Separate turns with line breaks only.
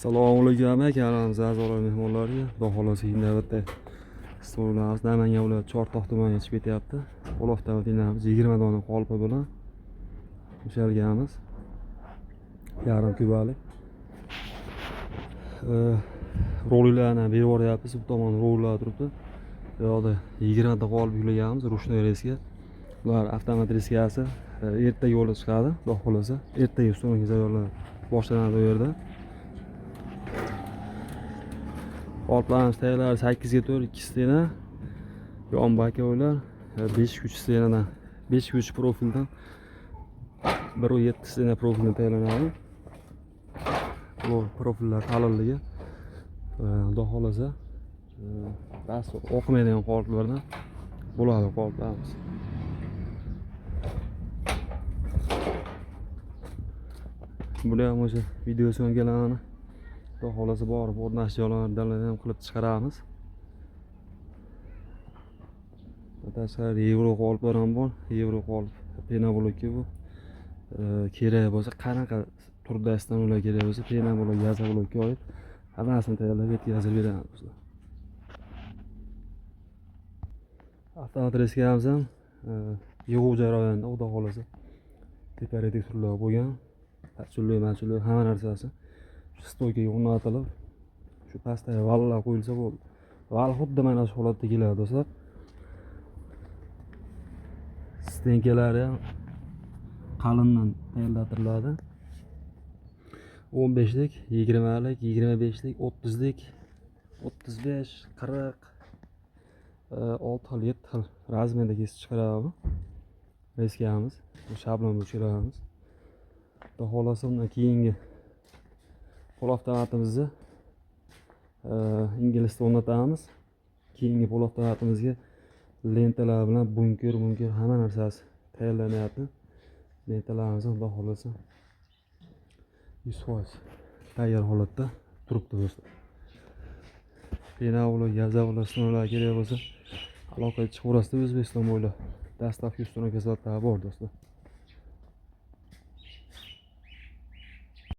Assalomu alaykum akalamiz, aziz mehmonlarga. Xudo xolasa navbatda stollarimiz Namangan viloyati Chortoq tumaniga chiqib ketyapti. Qo'lofda dinamiz 20 dona qolpi bilan ushalganmiz. Yarim kubalik. Rollarni berib yuboryapmiz. Bu tomon rollar turibdi. Bu yoqda 20 ta qolip yulaganmiz ruchnoy reska. Bular avtomat reskasi. Ertaga yo'lga chiqadi, xudo xolasa. Ertaga ustunlik zayorlar boshlanadi bu yerda. Qolplarimiz tayyorlari 8 ga 4, 2 stena. Yon bakoylar 5 kuch stenadan, 5 kuch profildan 1.7 stena profildan tayyorlanadi. Bu profillar qalinligi xudo xolasa bas o'qimaydigan qoliplardan bo'ladi qoliplarimiz. Bular ham o'sha videosini kelani xudo xolasa borib o'rnash joylardan ham qilib chiqaramiz. Tashqarida yevro qoliplar ham bor. Yevro qolip penoblokka bu kerak bo'lsa qanaqa turdasidan ular kerak bo'lsa penoblok, gazoblokka oid hammasini tayyorlab yetkazib beramiz bizlar. Avtomat reskamiz ham yig'uv jarayonida xudo xolasa teparetik turlar bo'lgan. Machulli hamma narsasi shu stoykaga o'rnatilib, shu pastga vallar qo'yilsa bo'ldi. Val xuddi mana shu holatda keladi do'stlar. Stenkalari ham qalindan tayyorlatiriladi. 15 lik, 20 lik, 25 lik, 30 lik, 35, 40, 6 xil, 7 xil razmerda kesib chiqaradi bu reskamiz. Bu shablon o'chiramiz. Xudo xolasa undan keyingi qo'l avtomatimizni inglizda o'rnatamiz. Keyingi qo'l avtomatimizga lentalar bilan bunker hamma narsasi tayyorlanyapti. Lentalarimiz xudo xolasa 100% tayyor holatda turibdi do'stlar. Penoblok, gazoblok, stonalar kerak bo'lsa aloqaga chiqaverasizlar O'zbekiston bo'ylab. Dastavka ustuna kasallar bor do'stlar.